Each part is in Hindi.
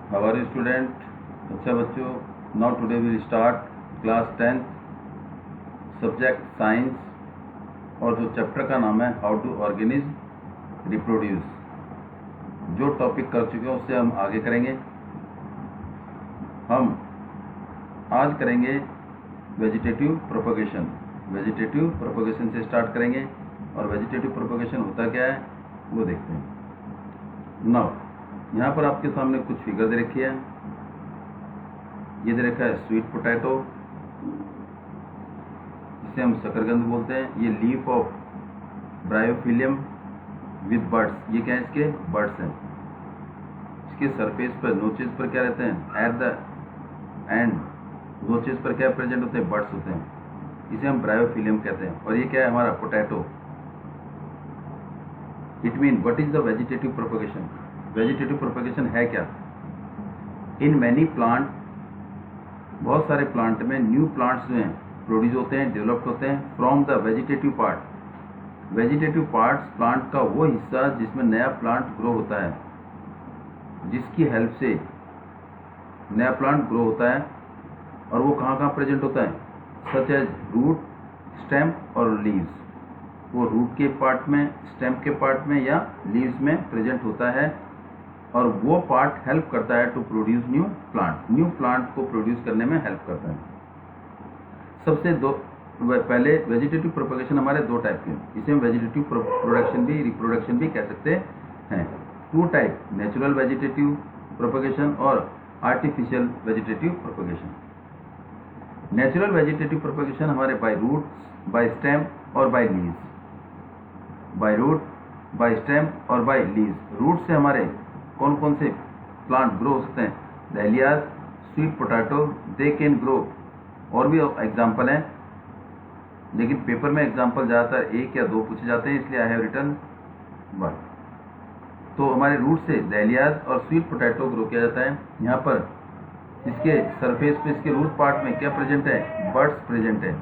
How are you student? अच्छा बच्चों, now today we will start class 10th subject science और जो चैप्टर का नाम है हाउ टू ऑर्गेनिज्म रिप्रोड्यूस। जो टॉपिक कर चुके हैं उससे हम आगे करेंगे। हम आज करेंगे वेजिटेटिव प्रोपगेशन। वेजिटेटिव प्रोपगेशन से स्टार्ट करेंगे और वेजिटेटिव प्रोपगेशन होता क्या है वो देखते हैं। नाउ यहाँ पर आपके सामने कुछ फिगर दे रखी है। ये दे रखा है स्वीट पोटैटो, जिसे हम शकरकंद बोलते हैं। ये लीफ ऑफ ब्रायोफिलियम विद बर्ड्स, ये क्या है, इसके बर्ड्स हैं। इसके सरफेस पर नोचेस पर क्या रहते हैं, एट द एंड नोचेस पर क्या प्रेजेंट होते हैं, बर्ड्स होते हैं। इसे हम ब्रायोफिलियम कहते हैं। और ये क्या है हमारा potato. It mean what is the vegetative propagation. Vegetative propagation है क्या। इन मैनी प्लांट, बहुत सारे प्लांट में न्यू प्लांट्स जो हैं प्रोड्यूस होते हैं, डेवलप्ड होते हैं from the vegetative part. Vegetative parts plant का वो हिस्सा जिसमें नया प्लांट ग्रो होता है, जिसकी हेल्प से नया प्लांट ग्रो होता है। और वो कहाँ कहाँ प्रेजेंट होता है, सच एज रूट, स्टेम और लीव्स। वो रूट के पार्ट में, स्टेम के पार्ट में या लीव्स में प्रेजेंट होता है। और वो पार्ट हेल्प करता है to produce new plant. New plant को प्रोड्यूस करने में हेल्प करता है। सबसे पहले वेजिटेटिव प्रोपगेशन हमारे दो टाइप के हैं। इसे हम वेजिटेटिव प्रोडक्शन भी, रिप्रोडक्शन भी कह सकते हैं। Two type, natural vegetative propagation और artificial vegetative propagation. Natural vegetative propagation हमारे बाय रूट्स, बाय स्टेम और by leaves. By root, by stem और बाय लीव्स। रूट से हमारे कौन कौन से प्लांट ग्रो हो सकते हैं, dahlias, sweet potato, they can grow. और भी एग्जाम्पल हैं, लेकिन पेपर में एग्जाम्पल ज़्यादातर एक या दो पूछे जाते हैं, इसलिए आई हैव रिटन वन। तो हमारे रूट से डहलियाज और स्वीट पोटैटो ग्रो किया जाता है। यहाँ पर इसके सरफेस पे, इसके रूट पार्ट में क्या प्रेजेंट है, बर्ड्स प्रेजेंट है।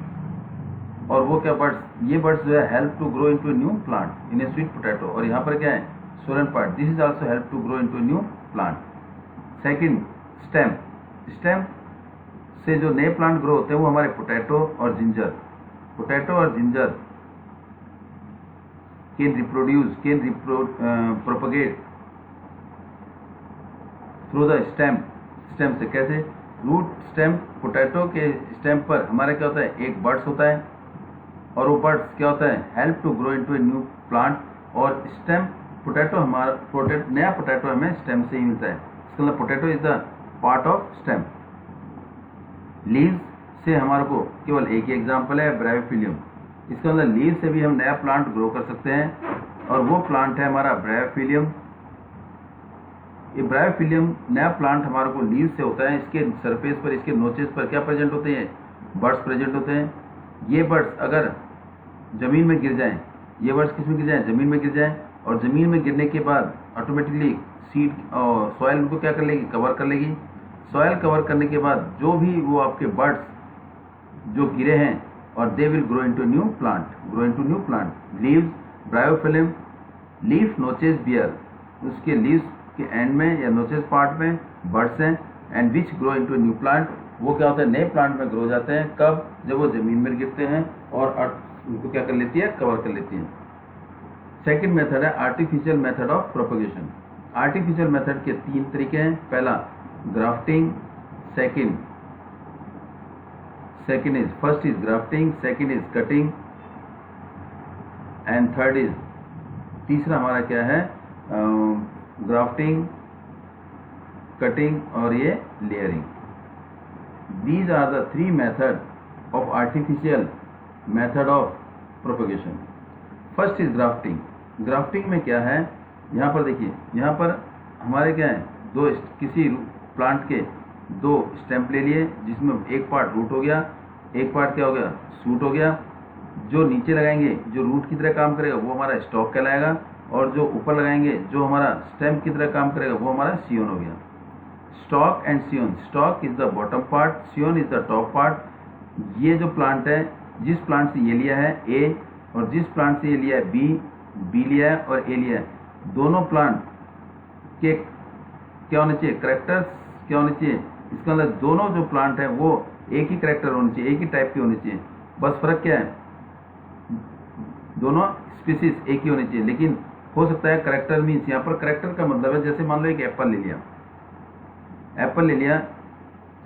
और वो क्या बर्ड्स, ये बर्ड्स जो है help to grow into new plant in a sweet potato. और यहाँ पर क्या है, swollen part, this is also help to grow into new plant. Second, stem. Stem से जो नए प्लांट ग्रो होते हैं वो हमारे पोटैटो और जिंजर। पोटैटो और ginger can reproduce, can propagate through the stem. Stem से कैसे, रूट स्टेम। पोटैटो के स्टेम पर हमारा क्या होता है, एक बर्ड्स होता है। और वो बर्ड्स क्या होता है, help to grow into a new plant. और स्टेम, पोटैटो हमारा नया पोटैटो हमें स्टेम से ही मिलता है। इसका मतलब potato is the part of stem. Leaves से हमारे को केवल एक ही एग्जाम्पल है, ब्रायोफिलियम। इसका मतलब लीव से भी हम नया प्लांट ग्रो कर सकते हैं। और वो प्लांट है हमारा ब्रायोफिलियम। ये ब्रायोफिलियम नया प्लांट हमारे को लीव से होता है। इसके सरफेस पर, इसके नोचेस पर क्या प्रेजेंट होते हैं, बर्ड्स प्रेजेंट होते हैं। ये बर्ड्स अगर जमीन में गिर जाएं, ये बर्ड्स किस में गिर जाएं, जमीन में गिर जाएं। और जमीन में गिरने के बाद ऑटोमेटिकली सीड और सॉइल उनको क्या कर लेगी, कवर कर लेगी। सॉइल कवर करने के बाद जो भी वो आपके बर्ड्स जो गिरे हैं, और they will grow into new plant, grow into new plant. Leaves, bryophyllum, leaf notches bear, उसके लीव्स के एंड में या नोचेस पार्ट में बर्ड्स हैं। And which grow into new plant, वो क्या होता है, नए प्लांट में ग्रो जाते हैं। कब, जब वो जमीन में गिरते हैं और अर्थ उनको क्या कर लेती है, कवर कर लेती है। सेकेंड मेथड है artificial method of propagation. Artificial method के तीन तरीके हैं। पहला grafting, first is grafting, second is cutting and third is, तीसरा हमारा क्या है, ग्राफ्टिंग, कटिंग और ये layering. These are the three methods of artificial method of propagation. First is grafting. Grafting में क्या है, यहाँ पर देखिए, यहाँ पर हमारे क्या है, दो किसी प्लांट के दो स्टेम ले लिए, जिसमें एक पार्ट रूट हो गया, एक पार्ट क्या हो गया, शूट हो गया। जो नीचे लगाएंगे, जो रूट की तरह काम करेगा वो हमारा स्टॉक कहलाएगा। और जो ऊपर लगाएंगे, जो हमारा स्टेम की तरह काम करेगा वो हमारा सियोन हो गया। Stock and scion, stock is the bottom part, scion is the top part. ये जो प्लांट है, जिस प्लांट से ये लिया है ए, और जिस प्लांट से ये लिया है बी लिया है और ए लिया है, दोनों प्लांट के क्या होने चाहिए, करेक्टर्स क्या होने चाहिए, इसके अंदर दोनों जो प्लांट है वो एक ही करेक्टर होने चाहिए, एक ही टाइप की होनी चाहिए। बस फर्क क्या है, दोनों स्पीसीज एक ही होनी चाहिए, लेकिन हो सकता है करेक्टर मीन्स, यहाँ पर करेक्टर का मतलब है जैसे मान लो एक एप्पल ले लिया, एप्पल ले लिया,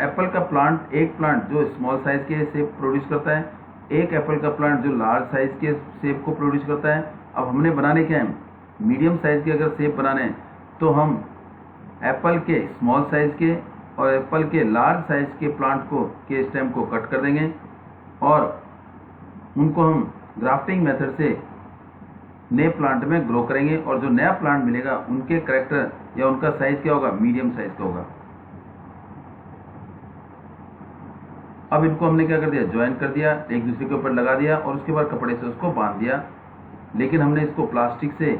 एप्पल का प्लांट, एक प्लांट जो स्मॉल साइज के सेब प्रोड्यूस करता है, एक एप्पल का प्लांट जो लार्ज साइज के सेब को प्रोड्यूस करता है। अब हमने बनाने क्या है, मीडियम साइज के अगर सेब बनाने हैं तो हम एप्पल के स्मॉल साइज के और एप्पल के लार्ज साइज के प्लांट को के स्टेम को कट कर देंगे और उनको हम ग्राफ्टिंग मेथड से नए प्लांट में ग्रो करेंगे, और जो नया प्लांट मिलेगा उनके करेक्टर या उनका साइज क्या होगा, मीडियम साइज का होगा। अब इनको हमने क्या कर दिया, ज्वाइन कर दिया, एक दूसरे के ऊपर लगा दिया और उसके बाद कपड़े से उसको बांध दिया। लेकिन हमने इसको प्लास्टिक से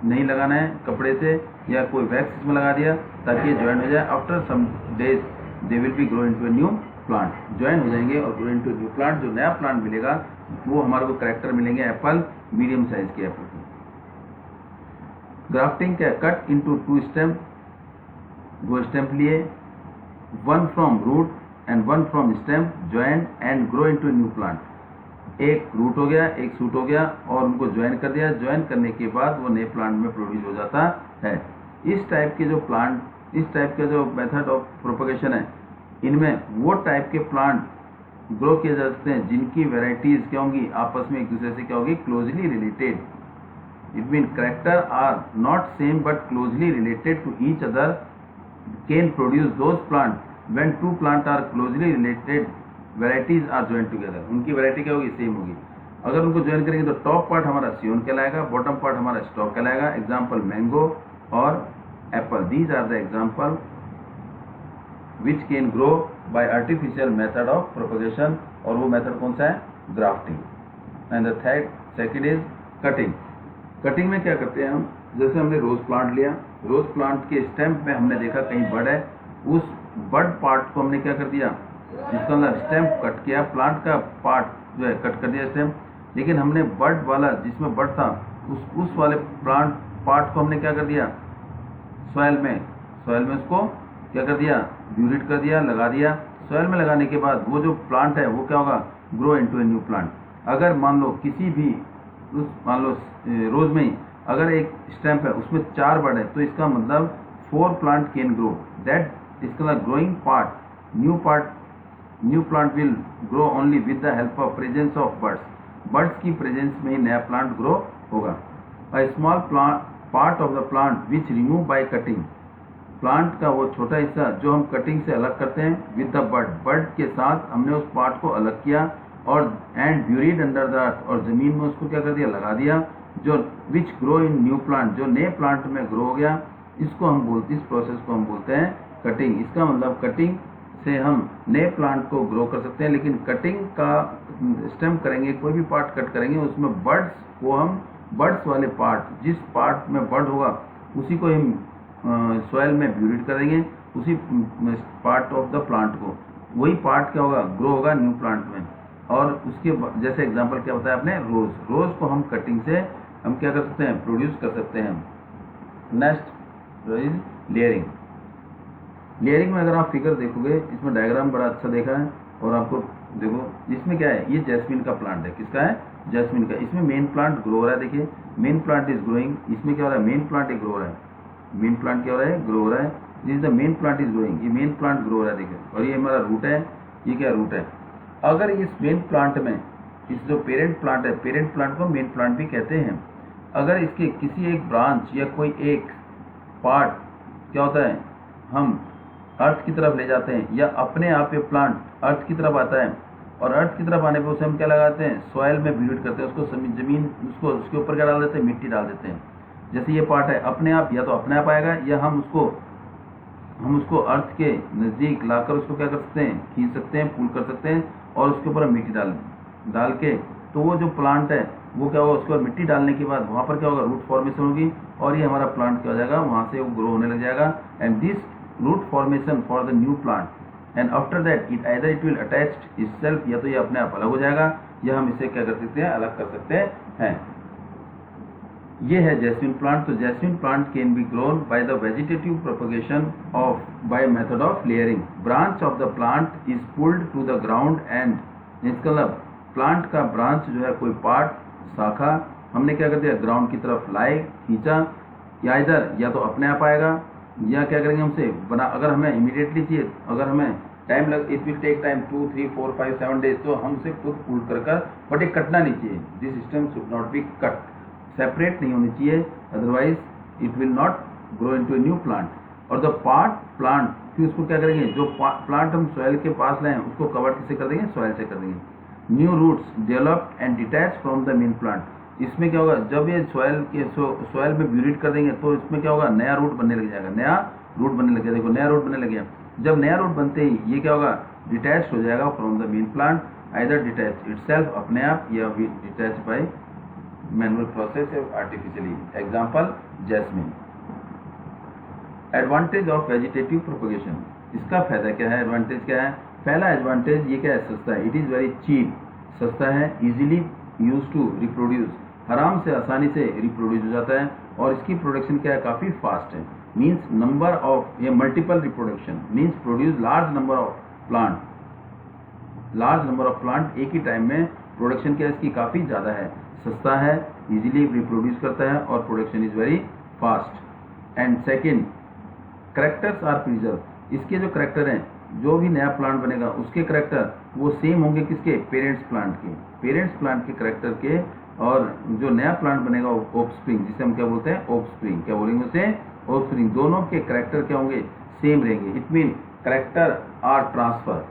नहीं लगाना है, कपड़े से या कोई वैक्स इसमें लगा दिया ताकि ये ज्वाइन हो जाए। After some days they will be grow into a new plant, join हो जाएंगे और ग्रो इनटू न्यू प्लांट। जो नया प्लांट मिलेगा वो हमारे को करेक्टर मिलेंगे एप्पल, मीडियम साइज के एप्पल के। ग्राफ्टिंग क्या, कट इनटू टू स्टेम, दो स्टेम लिए, one from root and one from stem, join and grow into new plant. एक रूट हो गया, एक शूट हो गया और उनको ज्वाइन कर दिया। ज्वाइन करने के बाद वो नए प्लांट में प्रोड्यूस हो जाता है। इस टाइप के जो प्लांट, इस टाइप का जो मेथड ऑफ प्रोपगेशन है, इनमें वो टाइप के प्लांट ग्रो किए जा सकते हैं जिनकी वेराइटीज क्या होंगी, आपस में एक दूसरे से क्या होगी, closely related. It mean character are not same but closely related to each other, can produce those plant when two plant are closely related, varieties are join together. उनकी वेराइटी क्या होगी, सेम होगी। अगर उनको ज्वाइन करेंगे तो टॉप पार्ट हमारा सियोन कहलाएगा, बॉटम पार्ट हमारा स्टॉक कहलाएगा। एग्जाम्पल मैंगो और apple, these are the example which can grow by artificial method of propagation. और वो मेथड कौन सा है, grafting. And the second is cutting. Cutting में क्या करते हैं हम, जैसे हमने रोज प्लांट लिया, रोज प्लांट के स्टेम में हमने देखा कहीं बड है, उस बड पार्ट को हमने क्या कर दिया, जिसका अंदर स्टेम कट किया, प्लांट का पार्ट जो है कट कर दिया स्टेम। लेकिन हमने बड वाला जिसमें बड था उस वाले प्लांट पार्ट को हमने क्या कर दिया, सॉइल में उसको क्या कर दिया, ब्यूरिट कर दिया, लगा दिया। सॉइल में लगाने के बाद वो जो प्लांट है वो क्या होगा, grow into a new plant. अगर मान लो किसी भी मान लो रोज में ही अगर एक स्टेम है उसमें 4 बड है तो इसका मतलब 4 प्लांट कैन ग्रो, दैट इसका growing part, new plant will grow only with the help of presence of birds. Birds की प्रेजेंस में ही नया प्लांट ग्रो होगा। A small part of the plant which remove by cutting, plant का वो छोटा हिस्सा जो हम कटिंग से अलग करते हैं, विद द बर्ड के साथ हमने उस पार्ट को अलग किया और and buried under the earth, और जमीन में उसको क्या कर दिया, लगा दिया, जो which grow in new plant, जो नए प्लांट में ग्रो हो गया। इसको हम बोलते, इस प्रोसेस को हम बोलते हैं कटिंग। इसका मतलब कटिंग से हम नए प्लांट को ग्रो कर सकते हैं। लेकिन कटिंग का स्टेम करेंगे, कोई भी पार्ट कट करेंगे उसमें बर्ड्स को हम, बर्ड्स वाले पार्ट, जिस पार्ट में बर्ड होगा उसी को हम सॉइल में ब्यूरिड करेंगे, उसी पार्ट ऑफ द प्लांट को, वही पार्ट क्या होगा, ग्रो होगा न्यू प्लांट में। और उसके जैसे एग्जांपल क्या बताया आपने, रोज को हम कटिंग से हम क्या कर सकते हैं, प्रोड्यूस कर सकते हैं। Next is layering. लेयरिंग में अगर आप फिगर देखोगे, इसमें डायग्राम बड़ा अच्छा देखा है और आपको देखो इसमें क्या है, ये जैस्मिन का प्लांट है, किसका है, जैस्मिन का। इसमें मेन प्लांट ग्रो हो रहा है, देखिए मेन प्लांट इज ग्रोइंग। इसमें क्या हो रहा है, मेन प्लांट ग्रो हो रहा है, मेन प्लांट क्या हो रहा है, ग्रो हो रहा है। This the main plant is growing, ये मेन प्लांट ग्रो हो रहा है देखिए। और ये हमारा रूट है, ये क्या रूट है। अगर इस मेन प्लांट में, इस जो पेरेंट प्लांट है, पेरेंट प्लांट को मेन प्लांट भी कहते हैं, अगर इसके किसी एक ब्रांच या कोई एक पार्ट क्या होता है, हम अर्थ की तरफ ले जाते हैं, या अपने आप ये प्लांट अर्थ की तरफ आता है, और अर्थ की तरफ आने पर उसे हम क्या लगाते हैं, सॉइल में ब्यूरिड करते हैं, उसको जमीन, उसको उसके ऊपर क्या डाल देते हैं, मिट्टी डाल देते हैं। जैसे ये पार्ट है अपने आप, या तो अपने आप आएगा, या हम उसको अर्थ के नज़दीक लाकर उसको क्या कर सकते हैं, खींच सकते हैं, पुल कर सकते हैं, और उसके ऊपर मिट्टी डाल के, तो वो जो प्लांट है वो क्या होगा, उसके बाद मिट्टी डालने के बाद वहाँ पर क्या होगा, रूट फॉर्मेशन होगी, और ये हमारा प्लांट क्या हो जाएगा, वहाँ से वो ग्रो होने लग जाएगा। And this root formation for the new plant, and after that it will attach itself, या तो ये अपने आप अलग हो जाएगा, या हम इसे क्या कर सकते हैं, अलग कर सकते हैं। ये है जैस्मिन प्लांट। तो jasmine plant can be grown by the vegetative propagation of by method of layering. Branch of the plant is pulled to the ground and, इसका मतलब प्लांट का ब्रांच जो है कोई पार्ट, शाखा, हमने क्या कर दिया ग्राउंड की तरफ लाए, खींचा, या इधर या तो अपने आप आएगा या क्या करेंगे हमसे बना, अगर हमें इमीडिएटली चाहिए, अगर हमें टाइम लग, it will take time 2, 3, 4, 5, 7 days, तो हमसे खुद पुल कर, बट ये कटना नहीं चाहिए। This system should not be cut, separate नहीं होनी चाहिए, otherwise it will not grow into a new plant. और द पार्ट प्लांट, फिर उसको क्या करेंगे, जो प्लांट हम सॉइल के पास लाए उसको कवर किससे कर देंगे, सॉइल से कर देंगे। New roots developed and detach from the main plant. इसमें क्या होगा, जब ये सॉइल में ब्यूरिट कर देंगे तो इसमें क्या होगा, नया रूट बनने लग जाएगा, नया रूट बनने लग गया। देखो नया रूट बनने लग गया। जब नया रूट बनते ही ये क्या होगा, डिटैच हो जाएगा from the main plant, either detach itself अपने आप, या detach by manual process artificially. Example jasmine. Advantage of vegetative propagation, इसका फायदा क्या है, एडवांटेज क्या है। पहला एडवांटेज ये क्या है, सस्ता है, इट इज वेरी चीप, सस्ता है, इजीली यूज टू रिप्रोड्यूस, आराम से आसानी से रिप्रोड्यूस हो जाता है, और इसकी प्रोडक्शन क्या है, काफी फास्ट है। मीन्स नंबर ऑफ, ये multiple reproduction means produce large number of plant, large number of plant एक ही टाइम में, प्रोडक्शन क्या है इसकी काफी ज्यादा है, सस्ता है, इजीली रिप्रोड्यूस करता है, और production is very fast. And second, characters are preserve, इसके जो करेक्टर हैं, जो भी नया प्लांट बनेगा उसके करेक्टर वो सेम होंगे किसके, पेरेंट्स प्लांट के, पेरेंट्स प्लांट के करेक्टर के, और जो नया प्लांट बनेगा ऑफस्प्रिंग, जिसे हम क्या बोलते हैं, ऑफस्प्रिंग, क्या बोलेंगे उसे, ऑफस्प्रिंग, दोनों के करेक्टर क्या होंगे, सेम रहेंगे। It mean character are transfer,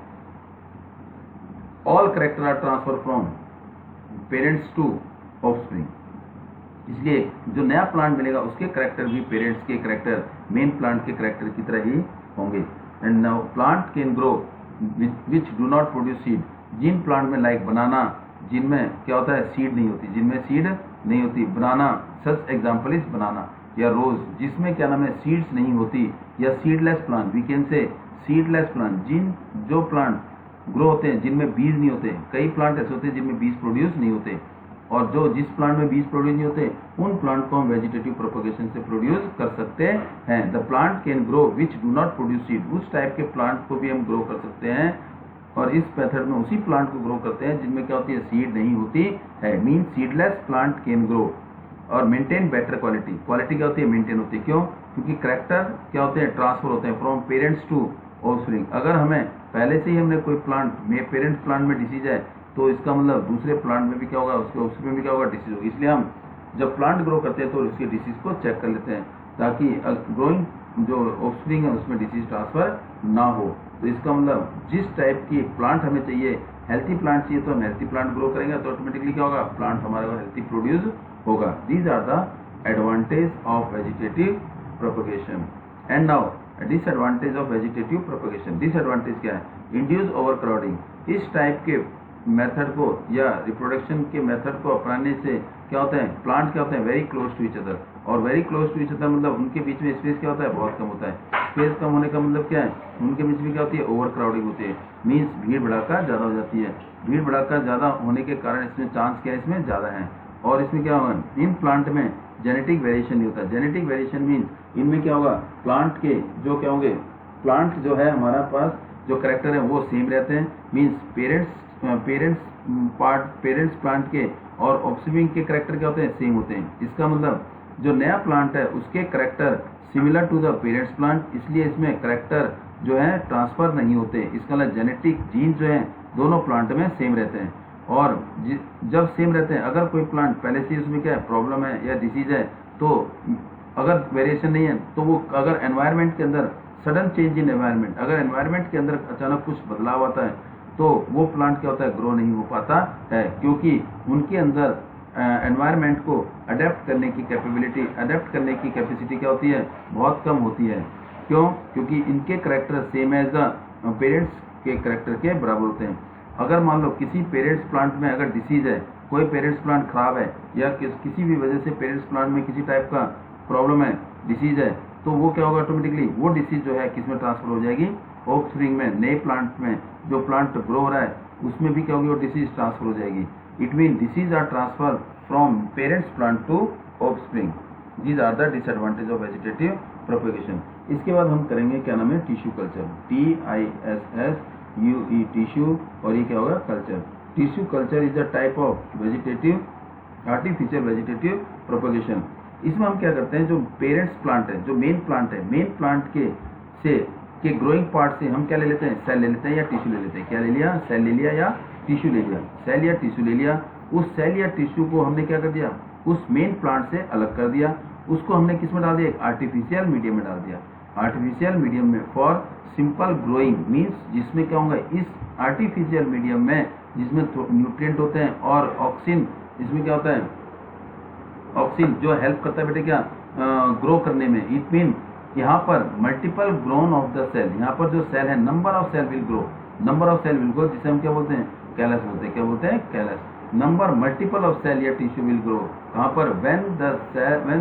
all character are transfer from parents to offspring. इसलिए जो नया प्लांट मिलेगा उसके करेक्टर भी पेरेंट्स के करेक्टर, मेन प्लांट के करेक्टर की तरह ही होंगे। And now plant can grow which do not produce seed, जिन प्लांट में लाइक बनाना, जिनमें क्या होता है, सीड नहीं होती, जिनमें सीड नहीं होती, बनाना, सच एग्जाम्पल इज बनाना, या रोज, जिसमें क्या नाम है, सीड्स नहीं होती, या seedless plant, we can say seedless plant, जो प्लांट ग्रो होते हैं जिनमें बीज नहीं होते। कई प्लांट ऐसे होते हैं जिनमें बीज प्रोड्यूस नहीं होते, और जो जिस प्लांट में बीज प्रोड्यूस नहीं होते उन प्लांट को हम वेजिटेटिव प्रोपगेशन से प्रोड्यूस कर सकते हैं। The plant can grow which do not produce seed, उस टाइप के प्लांट को भी हम ग्रो कर सकते हैं, और इस मेथड में उसी प्लांट को ग्रो करते हैं जिनमें क्या होती है, सीड नहीं होती है, mean seedless plant can grow. और मेंटेन बेटर क्वालिटी, क्वालिटी क्या होती है, मेंटेन होती है, क्यों, क्योंकि करेक्टर क्या होते हैं, ट्रांसफर होते हैं फ्रॉम पेरेंट्स टू ऑफस्प्रिंग। अगर हमें पहले से ही हमने कोई प्लांट में, पेरेंट्स प्लांट में डिसीज है, तो इसका मतलब दूसरे प्लांट में भी क्या होगा, उसके ऑफस्प्रिंग में भी क्या होगा, डिसीज होगी। इसलिए हम जब प्लांट ग्रो करते हैं तो उसके डिसीज को चेक कर लेते हैं, ताकि ग्रोइंग जो ऑफस्प्रिंग है उसमें डिसीज ट्रांसफर ना हो। तो इसका मतलब जिस टाइप की प्लांट हमें चाहिए, हेल्थी प्लांट चाहिए, तो हम हेल्थी प्लांट ग्रो करेंगे, तो ऑटोमेटिकली क्या होगा, प्लांट हमारे को हेल्थी प्रोड्यूस होगा। These are the advantage of vegetative propagation. And now disadvantage of vegetative propagation. Disadvantage क्या है, इंड्यूस ओवर क्राउडिंग। इस टाइप के मेथड को या रिप्रोडक्शन के मेथड को अपनाने से क्या होता है, प्लांट क्या होते हैं, very close to each other, और very close to each other मतलब उनके बीच में स्पेस क्या होता है, बहुत कम होता है। स्पेस कम होने का मतलब क्या है, उनके बीच में क्या होती है, ओवर क्राउडिंग होती है, मीन्स भीड़ भड़ाका ज्यादा हो जाती है। भीड़ भड़ाका ज्यादा होने के कारण इसमें चांस क्या है, इसमें ज्यादा है। और इसमें क्या होगा, इन प्लांट में जेनेटिक वेरिएशन नहीं होता। जेनेटिक वेरिएशन मीन्स इनमें क्या होगा, प्लांट के जो क्या होंगे, प्लांट जो है हमारा पास जो करेक्टर है वो सेम रहते हैं, मीन्स पेरेंट्स प्लांट के और ऑफस्प्रिंग के करेक्टर क्या होते हैं, सेम होते हैं। इसका मतलब जो नया प्लांट है उसके character similar to the parents plant, इसलिए इसमें करेक्टर जो है ट्रांसफर नहीं होते। इसका मतलब जेनेटिक जीन जो है दोनों प्लांट में सेम रहते हैं, और जब सेम रहते हैं, अगर कोई प्लांट पहले से उसमें क्या है, प्रॉब्लम है या डिसीज है, तो अगर वेरिएशन नहीं है तो वो, अगर एनवायरनमेंट के अंदर सडन चेंज इन एनवायरनमेंट, अगर एनवायरनमेंट के अंदर अचानक कुछ बदलाव आता है तो वो प्लांट क्या होता है, ग्रो नहीं हो पाता है, क्योंकि उनके अंदर एनवायरनमेंट को अडेप्ट करने की कैपेबिलिटी, अडेप्ट करने की कैपेसिटी क्या होती है, बहुत कम होती है। क्यों, क्योंकि इनके character same as the parents के करेक्टर के बराबर होते हैं। अगर मान लो किसी पेरेंट्स प्लांट में अगर डिसीज है, कोई पेरेंट्स प्लांट खराब है, या किसी भी वजह से पेरेंट्स प्लांट में किसी टाइप का प्रॉब्लम है, डिसीज है, तो वो क्या होगा, ऑटोमेटिकली वो डिसीज जो है किसमें ट्रांसफर हो जाएगी, ऑफस्प्रिंग में, नए प्लांट में, जो प्लांट ग्रो हो रहा है उसमें भी क्या होगी, वो डिसीज ट्रांसफर हो जाएगी। It mean disease are transfer from parents plant to offspring. These are the disadvantage of vegetative propagation. इसके बाद हम करेंगे क्या नाम है, टिश्यू कल्चर, TISSUE टिश्यू, और ये क्या होगा, culture. Tissue culture is the type of vegetative artificial vegetative propagation. इसमें हम क्या करते हैं, जो पेरेंट्स प्लांट है, जो मेन प्लांट है, मेन प्लांट के ग्रोइंग पार्ट से हम क्या ले लेते हैं, सेल ले लेते हैं या टिश्यू ले लेते हैं। क्या ले लिया, सेल ले लिया या टिश्यू ले लिया, सेल या टिश्यू ले लिया। उस सेल या टिश्यू को हमने क्या कर दिया, उस मेन प्लांट से अलग कर दिया, उसको हमने किस में डाल दिया, आर्टिफिशियल मीडियम में डाल दिया। आर्टिफिशियल मीडियम में फॉर सिंपल ग्रोइंग मीन्स, जिसमें क्या होगा, इस आर्टिफिशियल मीडियम में जिसमें न्यूट्रिएंट होते हैं और ऑक्सीजन, इसमें क्या होता है, ऑक्सीजन जो हेल्प करता है बेटे क्या, ग्रो करने में। इट मीन यहाँ पर multiple grown of the cell, यहाँ पर जो सेल है, number of cell will grow, number of cell will grow, जिसे हम क्या बोलते हैं, कैलस बोलते हैं। क्या बोलते हैं, callus. Number multiple of cell या टिश्यू विल ग्रो, कहाँ पर, व्हेन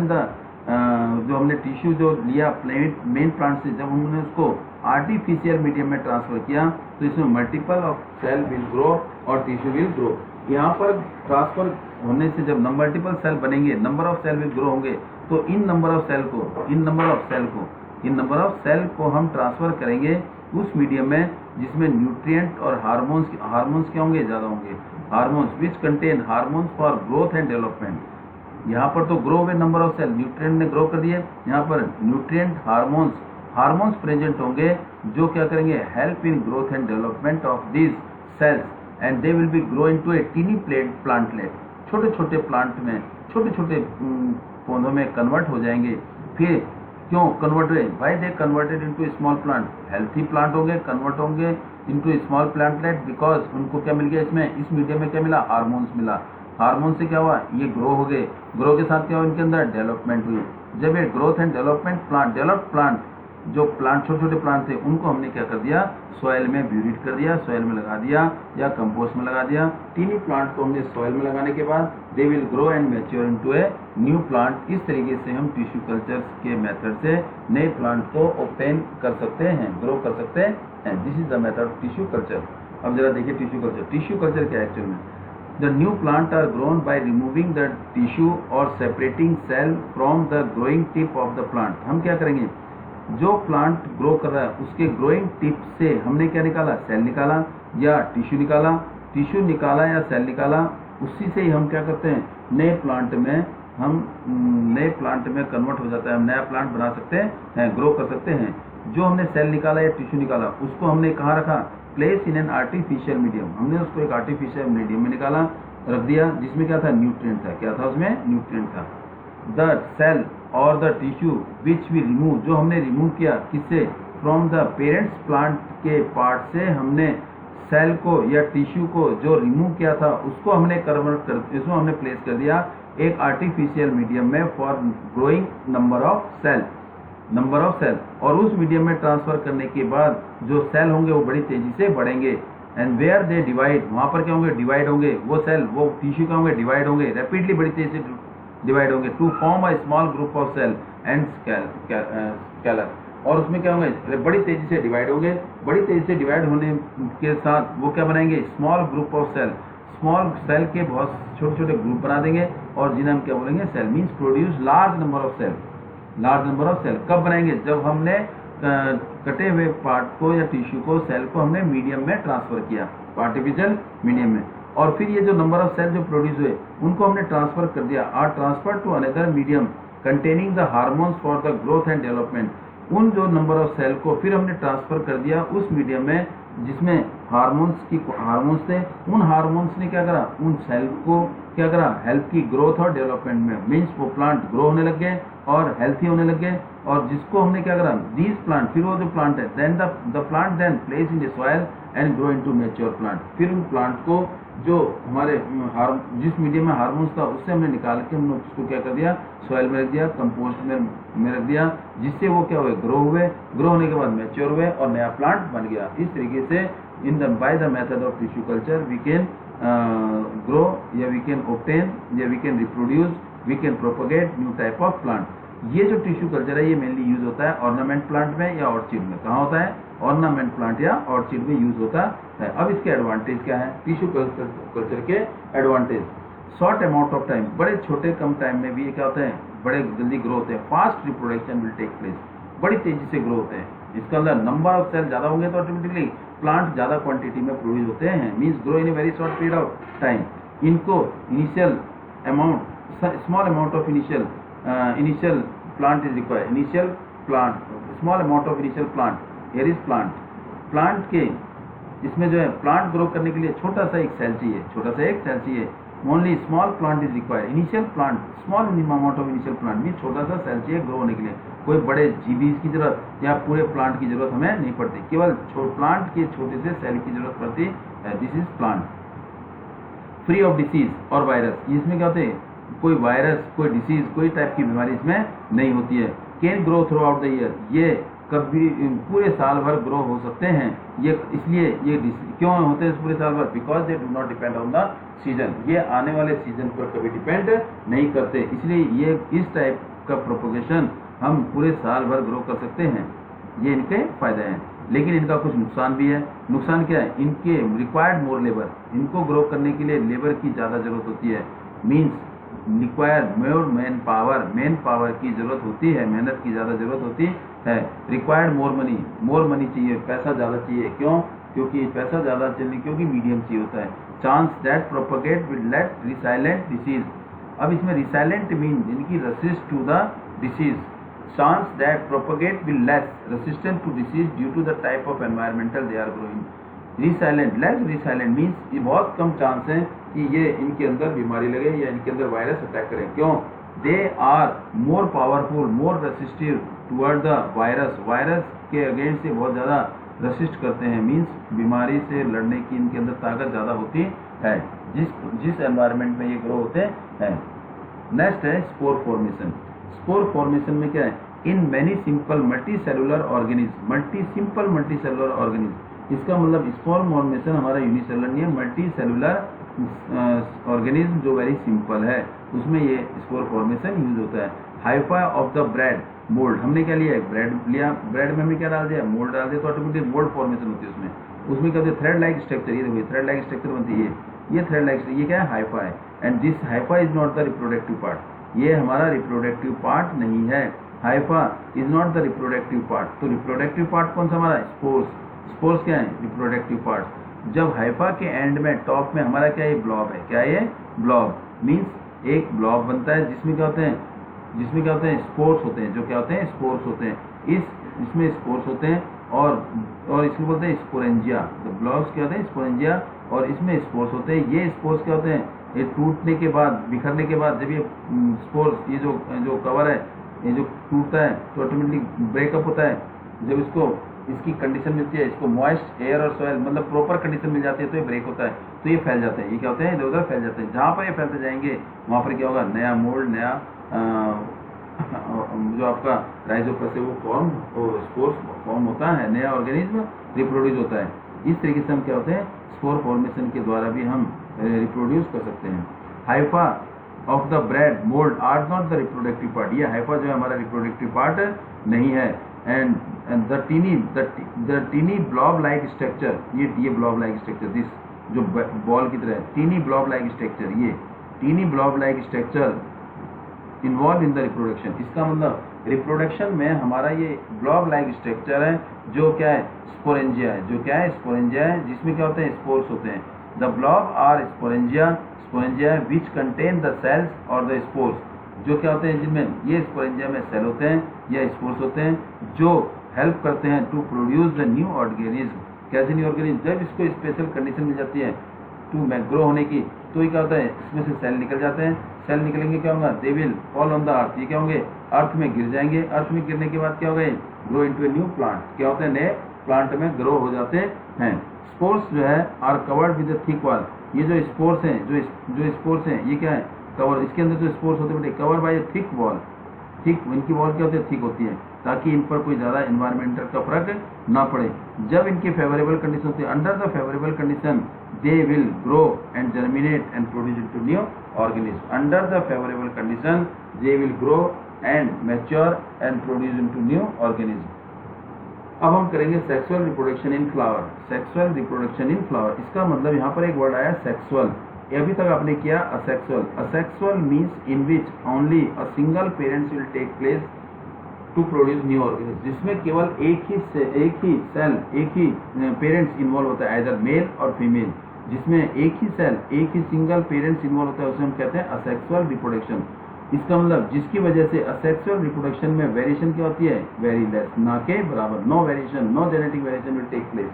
द जो हमने टिश्यू जो लिया मेन प्लांट से, जब हमने उसको आर्टिफिशियल मीडियम में ट्रांसफर किया तो इसमें multiple of cell will grow और टिश्यू विल ग्रो। यहाँ पर ट्रांसफर होने से जब मल्टीपल सेल बनेंगे, number of cell will grow होंगे, तो इन नंबर ऑफ सेल को हम ट्रांसफर करेंगे उस मीडियम में जिसमें न्यूट्रिएंट और हार्मोन्स क्या होंगे, ज़्यादा होंगे। Hormones which contain hormones for growth and development. यहाँ पर तो ग्रो हुए नंबर ऑफ सेल, न्यूट्रिएंट ने ग्रो कर दिए, यहाँ पर न्यूट्रिएंट हार्मोन्स प्रेजेंट होंगे जो क्या करेंगे, help in growth and development of these cells, and they will be grow into a tiny plantlet. छोटे छोटे प्लांट में, छोटे छोटे पौधों में कन्वर्ट हो जाएंगे। फिर क्यों कन्वर्ट हुए, भाई they converted into small plant, healthy plant होंगे, कन्वर्ट होंगे इनटू स्मॉल प्लांटलेट, बिकॉज उनको क्या मिल गया, इसमें इस मीडियम में क्या मिला, हार्मोन्स मिला। हार्मोन से क्या हुआ, ये ग्रो हो गए, ग्रो के साथ क्या हुआ, इनके अंदर डेवलपमेंट हुई। जब ये growth and development developed plant, जो प्लांट छोटे छोटे प्लांट थे, उनको हमने क्या कर दिया, सॉइल में ब्यूरिट कर दिया, सॉइल में लगा दिया या कंपोस्ट में लगा दिया। टीनी प्लांट को हमने सॉइल में लगाने के बाद दे will grow and mature into a new plant. इस तरीके से हम टिश्यू कल्चर के मेथड से नए प्लांट को ऑब्टेन कर सकते हैं, ग्रो कर सकते हैं। This is the method of tissue culture. अब जरा देखिए टिश्यू कल्चर। टिश्यू कल्चर क्या है एक्चुअल में, The new plant are grown by removing the tissue or separating cell from the growing tip of the plant। हम क्या करेंगे, जो प्लांट ग्रो कर रहा है उसके ग्रोइंग टिप से हमने क्या निकाला, सेल निकाला या टिश्यू निकाला, टिश्यू निकाला या सेल निकाला, उसी से ही हम क्या करते हैं, नए प्लांट में कन्वर्ट हो जाता है, हम नया प्लांट बना सकते हैं, ग्रो कर सकते हैं। जो हमने सेल निकाला या टिश्यू निकाला उसको हमने कहाँ रखा, place in an artificial medium. हमने उसको एक आर्टिफिशियल मीडियम में निकाला, रख दिया, जिसमें क्या था, न्यूट्रिएंट था। क्या था उसमें, न्यूट्रिएंट था। द सेल और the tissue which we remove, जो हमने रिमूव किया किससे, फ्रॉम द पेरेंट्स प्लांट के पार्ट से हमने सेल को या टिश्यू को जो रिमूव किया था उसको हमने कन्वर्ट कर, इसको हमने प्लेस कर दिया एक आर्टिफिशियल मीडियम में for growing number of cell, और उस मीडियम में ट्रांसफर करने के बाद जो सेल होंगे वो बड़ी तेजी से बढ़ेंगे। एंड वेयर दे डिवाइड, वहाँ पर क्या होंगे, डिवाइड होंगे, वो सेल वो टिश्यू क्या होंगे, डिवाइड होंगे, रैपिडली बड़ी तेजी से डिवाइड होंगे, to form a small group of cell and scaler. और उसमें क्या होंगे, बड़ी तेजी से डिवाइड होंगे, बड़ी तेजी से डिवाइड होने के साथ वो क्या बनाएंगे, small group of cell, small cell के बहुत छोटे छोटे ग्रुप बना देंगे, और जिन्हें हम क्या बोलेंगे, cell means produce large number of cell. Large number of cell कब बनाएंगे, जब हमने कटे हुए पार्ट को या टिश्यू को, सेल को हमने मीडियम में ट्रांसफर किया, आर्टिफिशियल मीडियम में, और फिर ये जो नंबर ऑफ सेल जो प्रोड्यूस हुए उनको हमने ट्रांसफर कर दिया, are transfer to another medium containing the hormones for the growth and development. उन जो नंबर ऑफ सेल को फिर हमने ट्रांसफर कर दिया उस मीडियम में जिसमें हार्मोन्स थे। उन हार्मोन्स ने क्या करा, उन सेल को क्या करा, हेल्थ की ग्रोथ और डेवलपमेंट में, मीन्स वो प्लांट ग्रो होने लग गए और हेल्थी होने लग गए, और जिसको हमने क्या करा, दीज प्लांट, फिर वो जो प्लांट है, then the plant then place in the soil and grow into mature plant. फिर उन प्लांट को जो हमारे जिस मीडियम में हार्मोन्स था उससे हमने निकाल के हमने उसको क्या कर दिया, सॉइल में रख दिया, कंपोस्ट में रख दिया, जिससे वो क्या हुए, ग्रो हुए, ग्रो होने के बाद मैच्योर हुए और नया प्लांट बन गया। इस तरीके से by the method of tissue culture we can grow, या we can obtain, या we can reproduce, we can propagate new type of plant। ये जो टिश्यू कल्चर है ये मेनली यूज होता है ऑर्नामेंट प्लांट में या ऑर्चिड में। कहाँ होता है, ऑर्नामेंट प्लांट या ऑर्चिड में यूज होता है। अब इसके एडवांटेज क्या है, टिश्यू कल्चर के advantage. Short amount of time, बड़े छोटे कम टाइम में भी ये क्या होते हैं, बड़े जल्दी ग्रो होते हैं। Fast reproduction will take place, बड़ी तेजी से ग्रो होते हैं। इसका अंदर नंबर ऑफ सेल ज़्यादा होंगे तो ऑटोमेटिकली प्लांट ज़्यादा क्वांटिटी में प्रोड्यूस होते हैं, means grow in a very short period of time. इनको initial amount, small amount of initial plant is required. Initial plant, small amount of initial plant, here is plant के इसमें जो है प्लांट ग्रो करने के लिए छोटा सा एक सेल चाहिए, छोटा सा एक सेल चाहिए। Only small plant is required. Initial plant, small amount of initial plant भी छोटा सा सेल चाहिए ग्रो होने के लिए। कोई बड़े जीबीज की जरूरत या पूरे प्लांट की जरूरत हमें नहीं पड़ती, केवल प्लांट के छोटे से सेल की जरूरत पड़ती है। This is plant free of disease और वायरस। इसमें क्या होते हैं, कोई वायरस, कोई डिसीज, कोई टाइप की बीमारी इसमें नहीं होती है। Can grow through out the year, ये कभी पूरे साल भर ग्रो हो सकते हैं। ये इसलिए ये क्यों होते हैं पूरे साल भर, because they do not depend on the season. ये आने वाले सीजन पर कभी डिपेंड नहीं करते, इसलिए ये इस टाइप का प्रोपोगेशन हम पूरे साल भर ग्रो कर सकते हैं। ये इनके फायदे हैं, लेकिन इनका कुछ नुकसान भी है। नुकसान क्या है, इनके रिक्वायर्ड मोर लेबर, इनको ग्रो करने के लिए लेबर की ज़्यादा जरूरत होती है। Means required more man power की जरूरत होती है, मेहनत की ज़्यादा जरूरत होती है। रिक्वायर्ड मोर मनी चाहिए, पैसा ज़्यादा चाहिए। क्यों, क्योंकि पैसा ज़्यादा चाहिए, क्योंकि मीडियम चाहिए होता है। Chance that propagate with let resilient disease. अब इसमें रिसाइलेंट मीन इनकी resist to the disease. Chance that propagate with less resistant to disease due to the type of environmental they are growing. Resilient, less resilient means ये बहुत कम चांस है कि ये इनके अंदर बीमारी लगे या इनके अंदर वायरस अटैक करें। क्यों, they are more powerful, more resistive toward the virus के अगेंस्ट से बहुत ज़्यादा रेसिस्ट करते हैं। मीन्स बीमारी से लड़ने की इनके अंदर ताकत ज़्यादा होती है जिस एनवायरनमेंट में ये ग्रो होते हैं। नेक्स्ट है स्पोर फॉर्मेशन। स्पोर फॉर्मेशन में क्या है, in many simple multi cellular organism. इसका मतलब स्पोर फॉर्मेशन हमारा यूनिसेलुलर नहीं है, मल्टी सेलुलर ऑर्गेनिज्म जो वेरी सिंपल है, उसमें ये स्पोर फॉर्मेशन यूज होता है। Haifa of the bread mould, हमने क्या लिया, ब्रेड लिया, ब्रेड में हमने क्या डाल दिया, मोल्ड डाल दिया, तो ऑटोमेटिक मोल्ड फॉर्मेशन होती है उसमें क्या होती है, थ्रेड लाइक स्ट्रक्चर। ये देखिए थ्रेड लाइक स्ट्रक्चर बनती है, ये थ्रेड लाइक, ये क्या है, हाइफा है। And this Haifa is not the reproductive part, ये हमारा रिप्रोडक्टिव पार्ट नहीं है। Haifa is not the reproductive part. तो रिप्रोडक्टिव पार्ट कौन सा हमारा, स्पोर्स क्या है, रिप्रोडक्टिव पार्ट। जब हाइफा के एंड में टॉप में हमारा क्या है, ब्लॉब है। क्या ये ब्लॉब मीन्स एक ब्लॉब बनता है जिसमें क्या होते हैं, स्पोर्स होते हैं। जो क्या होते हैं, स्पोर्स होते हैं। इसमें स्पोर्स होते हैं और इसको बोलते हैं स्पोरेंजिया। तो ब्लॉब्स क्या होते हैं, स्पोरेंजिया, और इसमें स्पोर्स होते हैं। ये स्पोर्स क्या होते हैं, ये टूटने के बाद, बिखरने के बाद, जब ये स्पोर्स, ये जो कवर है, ये जो टूटता है तो ऑटोमेटिकली ब्रेकअप होता है। जब इसकी कंडीशन मिलती है, इसको मॉइस्ट एयर और सॉइल मतलब प्रॉपर कंडीशन मिल जाती है तो ये ब्रेक होता है, तो ये फैल जाते हैं। ये क्या होते हैं, इधर उधर फैल जाते हैं। जहाँ पर ये फैलते जाएंगे वहाँ पर क्या होगा, नया मोल्ड, नया जो आपका राइजोपस है वो स्पोर्स फॉर्म होता है, नया ऑर्गेनिज्म रिप्रोड्यूस होता है। इस तरीके से हम क्या होते हैं, स्पोर फॉर्मेशन के द्वारा भी हम रिप्रोड्यूस कर सकते हैं। Hypha of the bread mould are not the reproductive part. ये हाइफा जो है हमारा रिप्रोडक्टिव पार्ट नहीं है। And the tiny blob like structure, ये ब्लॉब लाइक स्ट्रक्चर, दिस जो बॉल की तरह टीनी ब्लॉब लाइक स्ट्रक्चर, ये tiny blob like structure involve in the reproduction. इसका मतलब रिप्रोडक्शन में हमारा ये ब्लॉब लाइक स्ट्रक्चर है जो क्या है, स्पोरेंजिया है। जो क्या है, स्पोरेंजिया है, जिसमें क्या होते हैं, स्पोर्स होते हैं। The blob are sporangia which contain the cells और द स्पोर्स। जो क्या होते हैं, जिनमें ये स्पोरेंजिया में सेल होते हैं या स्पोर्स होते हैं जो हेल्प करते हैं to produce the new organism. कैसे न्यू ऑर्गेनिज्म, जब इसको स्पेशल कंडीशन मिल जाती है टू ग्रो होने की, तो ये क्या होता है, इसमें से सेल निकल जाते हैं। सेल निकलेंगे क्या होगा, they will fall on the earth. ये क्या होंगे, अर्थ में गिर जाएंगे। अर्थ में गिरने के बाद क्या होगा, grow into a new plant. क्या होते हैं, नए प्लांट में ग्रो हो जाते हैं। स्पोर्स जो है are covered with thick wall. ये जो स्पोर्स हैं, जो स्पोर्स हैं, ये क्या है, कवर। इसके अंदर जो स्पोर्स होते हैं cover by thick wall. Thick, इनकी वॉल क्या होती है, थिक होती है, ताकि इन पर कोई ज़्यादा इन्वायरमेंटल का फर्क ना पड़े। जब इनकी फेवरेबल कंडीशन होती है, under the favourable condition they will grow and germinate and produce into new organism. Under the favourable condition they will grow and mature and produce into new organism. अब हम करेंगे sexual reproduction in flower. Sexual reproduction in flower, इसका मतलब यहाँ पर एक वर्ड आया सेक्सुअल। अभी तक आपने किया asexual. Asexual means in which only a single parents will take place to produce new organism, जिसमें केवल एक ही सेल, एक ही पेरेंट्स इन्वॉल्व होता है, आइदर मेल और फीमेल, जिसमें एक ही सेल, एक ही सिंगल पेरेंट्स इन्वॉल्व होता है, उसे हम कहते हैं असेक्सुअल रिप्रोडक्शन। इसका मतलब जिसकी वजह से असेक्सुअल रिप्रोडक्शन में वेरिएशन क्या होती है, वेरी लेस, ना के बराबर, no variation, no genetic variation will take place,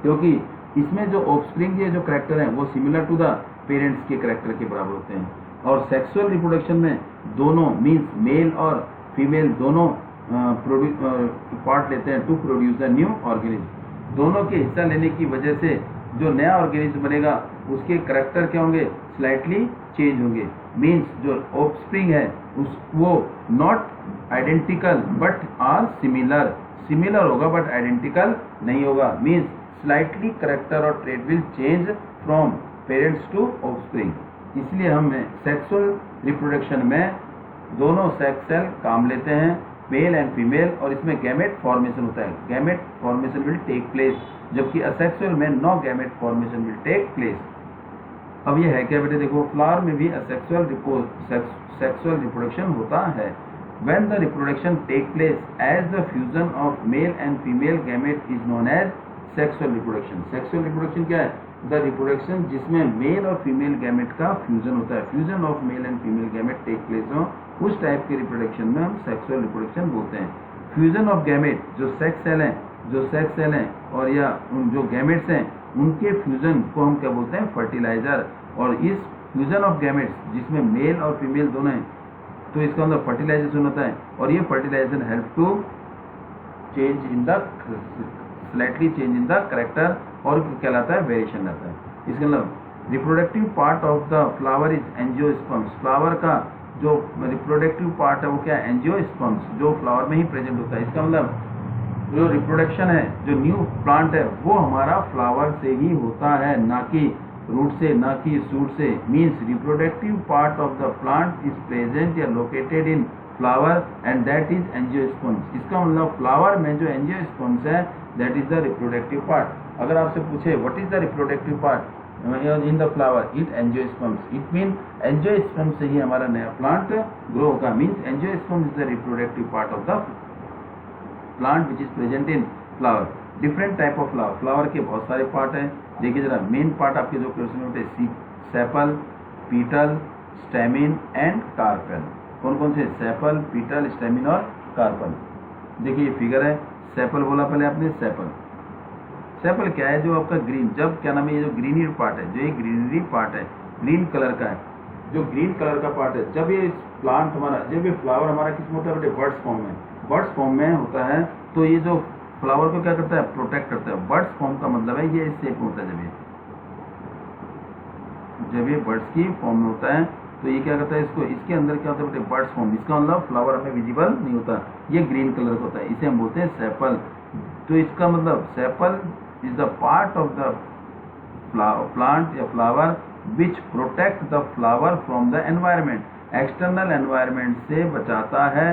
क्योंकि इसमें जो ऑफस्प्रिंग के जो करेक्टर हैं वो सिमिलर टू द पेरेंट्स के करेक्टर के बराबर होते हैं। और सेक्सुअल रिप्रोडक्शन में दोनों मीन्स मेल और फीमेल दोनों पार्ट लेते हैं to produce the new organism. दोनों के हिस्सा लेने की वजह से जो नया ऑर्गेनिज्म बनेगा उसके करेक्टर क्या होंगे, स्लाइटली चेंज होंगे। मीन्स जो ऑफस्प्रिंग है उस वो not identical but are similar, similar होगा बट आइडेंटिकल नहीं होगा। मीन्स स्लाइटली करेक्टर और trait will change from parents to offspring. इसलिए हम सेक्सुअल रिप्रोडक्शन में दोनों सेक्स सेल काम लेते हैं, मेल एंड फीमेल, और इसमें गैमेट फॉर्मेशन होता है, gamete formation will take place, जबकि असेक्सुअल में no gamete formation will take place. अब ये है क्या बेटे, देखो फ्लावर में भी असेक्सुअल रिप्रोडक्शन होता है। When the reproduction take place as the fusion of male and female gamete is known as sexual reproduction. Sexual reproduction क्या है, the reproduction जिसमें मेल और फीमेल गैमेट का फ्यूजन होता है, fusion of male and female gamete take place हो, उस टाइप के रिप्रोडक्शन में हम सेक्सुअल रिप्रोडक्शन बोलते हैं। फ्यूजन ऑफ गैमेट, जो सेक्स सेल हैं और या उन जो गैमेट्स हैं उनके फ्यूजन को हम क्या बोलते हैं, फर्टिलाइजर। और इस फ्यूजन ऑफ गैमेट्स जिसमें मेल और फीमेल दोनों हैं, तो इसका मतलब फर्टिलाइजेशन होता है, और ये fertilisation help to change in the slightly change in the character, और कहलाता है वेरिएशन रहता है। इसका मतलब reproductive part of the flower is angiosperms. Flower का जो रिप्रोडक्टिव पार्ट है वो क्या है, एंजियोस्पर्म्स, जो फ्लावर में ही प्रेजेंट होता है। इसका मतलब जो रिप्रोडक्शन है, जो न्यू प्लांट है, वो हमारा फ्लावर से ही होता है, ना कि रूट से, ना कि सूट से। Means reproductive part of the plant is present या located in flower and that is angiosperms. इसका मतलब फ्लावर में जो एंजियोस्पर्म्स है that is the reproductive part. अगर आपसे पूछे what is the reproductive part in the flower, it angiosperms, it mean angiosperm से ही हमारा नया प्लांट ग्रो होगा। Means angiosperm is the reproductive part of the plant which is present in flower. Different type of flower, flower के बहुत सारे पार्ट हैं। देखिए जरा, मेन पार्ट आपके जो क्वेश्चन में होते, sepal, petal, stamen and carpel. कौन कौन से, सेपल, पीटल, स्टेमिन और कार्पेल। देखिए ये फिगर है, सेपल बोला पहले आपने, सेपल क्या है, जो आपका ग्रीन, जब क्या नाम है, ये जो ग्रीनरी पार्ट है, जो ये ग्रीनरी पार्ट है, ग्रीन कलर का है, जो ग्रीन कलर का पार्ट है, जब ये प्लांट हमारा, जब ये फ्लावर हमारा किस में होता है बेटे, बर्ड्स फॉर्म में, बर्ड्स फॉर्म में होता है, तो ये जो फ्लावर को क्या करता है, प्रोटेक्ट करता है। बर्ड्स फॉर्म का मतलब है ये इस शेप में होता है, जब ये बर्ड्स की फॉर्म में होता है तो ये क्या करता है, इसको, इसके अंदर क्या होता है बेटे, बर्ड्स फॉर्म। इसका मतलब फ्लावर हमें विजिबल नहीं होता, ये ग्रीन कलर का होता है, इसे हम बोलते हैं सेपल। तो इसका मतलब sepal is the part of the plant या flower which protect the flower from the environment, external environment से बचाता है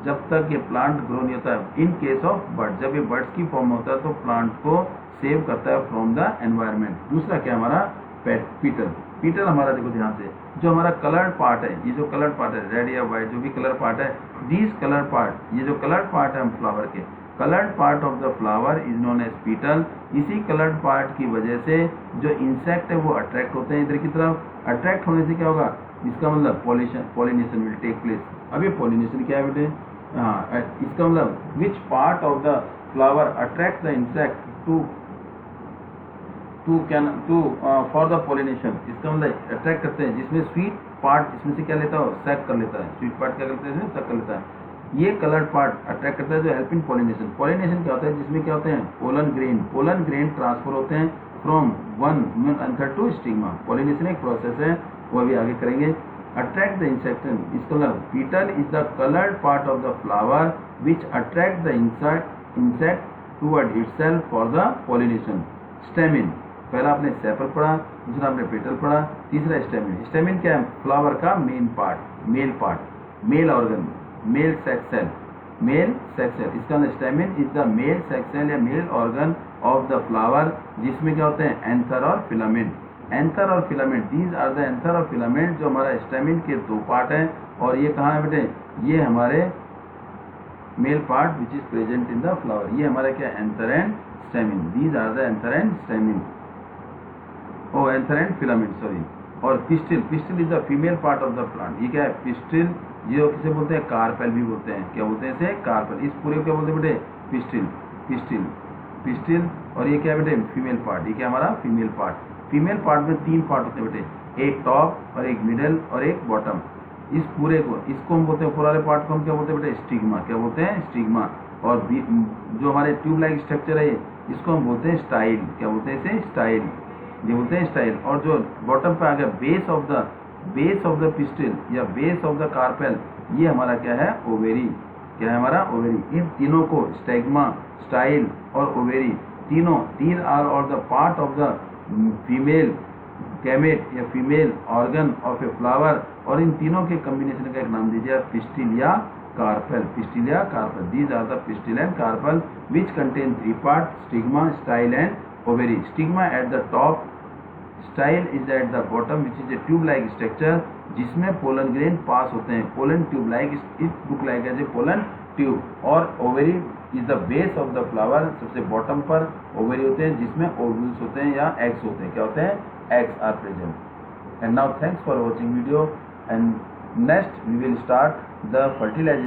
जब तक ये प्लांट ग्रो नहीं होता है। इन केस ऑफ बर्ड, जब ये बर्ड्स की फॉर्म में होता है तो प्लांट को सेव करता है फ्रॉम द एनवायरमेंट। दूसरा क्या हमारा, पीटल। पीटल हमारा देखो ध्यान से, जो हमारा कलर्ड पार्ट है, ये जो कलर्ड पार्ट है, रेड या व्हाइट जो भी कलर पार्ट है, दिस कलर पार्ट, ये जो कलर्ड पार्ट है हम फ्लावर के, coloured part of the flower is known as petal. इसी कलर्ड पार्ट की वजह से जो इंसेक्ट है वो अट्रैक्ट होते हैं इधर की तरफ। अट्रैक्ट होने से क्या होगा, इसका मतलब पॉलिनेशन विल टेक प्लेस। अब ये पॉलिनेशन क्या है बेटे, हाँ, इसका मतलब which part of the flower attract the insect to for the pollination. इसका मतलब अट्रैक्ट करते हैं, जिसमें स्वीट पार्ट इसमें से क्या लेता हो, सैक कर लेता है। स्वीट पार्ट क्या करते हैं, सैक कर लेता है। ये कलर्ड पार्ट अट्रैक्ट करता है जो हेल्प इन पॉलिनेशन। पॉलिनेशन क्या होता है, जिसमें क्या होते हैं, पोलन ग्रेन ट्रांसफर होते हैं from one anther to stigma. Pollination एक प्रोसेस है, वो अभी आगे करेंगे। अट्रैक्ट द इंसेक्ट, इसका मतलब petal is the coloured part of the flower which attract the insect toward itself for the pollination. Stamen, पहला आपने सेपल पढ़ा, दूसरा आपने पेटल पढ़ा, तीसरा स्टेमिन। स्टेमिन क्या है, फ्लावर का main part, male organ, male sex cell. इसका मतलब stamen is the male sex cell या male organ of the flower, जिसमें क्या होते हैं, एंथर और फिलामेंट। एंथर और filament, these are the anther और फिलामेंट, जो हमारा स्टेमिन के दो पार्ट हैं। और ये कहाँ है बेटे, ये हमारे male part which is present in the flower, ये हमारा क्या, anther and stamen, these are the anther and stamen, oh anther and filament sorry. और pistil, pistil is the female part of the plant, ये क्या है, पिस्टिल, ये किसे बोलते हैं, कार्पेल भी बोलते हैं, क्या बोलते हैं इसे, कार्पेल। इस पूरे को क्या बोलते हैं बेटे, पिस्टिल, पिस्टिल, पिस्टिल। और ये क्या है बेटे, फीमेल पार्ट, ये क्या हमारा फीमेल पार्ट। फीमेल पार्ट में तीन पार्ट होते हैं बेटे, एक टॉप और एक मिडल और एक बॉटम। इस पूरे को, इसको हम बोलते हैं, ऊपर वाले पार्ट को हम क्या बोलते हैं बेटे, स्टिग्मा, क्या बोलते हैं, स्टिग्मा। और जो हमारे ट्यूब लाइक स्ट्रक्चर है इसको हम बोलते हैं स्टाइल, क्या बोलते हैं इसे, स्टाइल, ये बोलते हैं स्टाइल। और जो बॉटम पे आ गया, बेस ऑफ द पिस्टिल या बेस ऑफ द कार्पेल, ये हमारा क्या है, ओवेरी, क्या है हमारा, ओवेरी। इन तीनों को, स्टैग्मा, स्टाइल और ओवेरी, तीन आर और the part of the female gamete या female organ of a flower. और इन तीनों के कॉम्बिनेशन का एक नाम दीजिए, पिस्टिल या कार्पेल, पिस्टिल या carpel. These are the pistil and carpel which contain three part, stigma, style and ovary. Stigma at the top, style is at the bottom which is a tube like structure, जिसमें पोलन ग्रेन पास होते हैं, pollen tube like, it look like as a pollen tube. और ovary is the base of the flower, सबसे बॉटम पर ओवेरी होते हैं, जिसमें ओव्यूल्स होते हैं या एग्स होते हैं, क्या होते हैं, eggs are present. And now thanks for watching video, and next we will start the fertilisation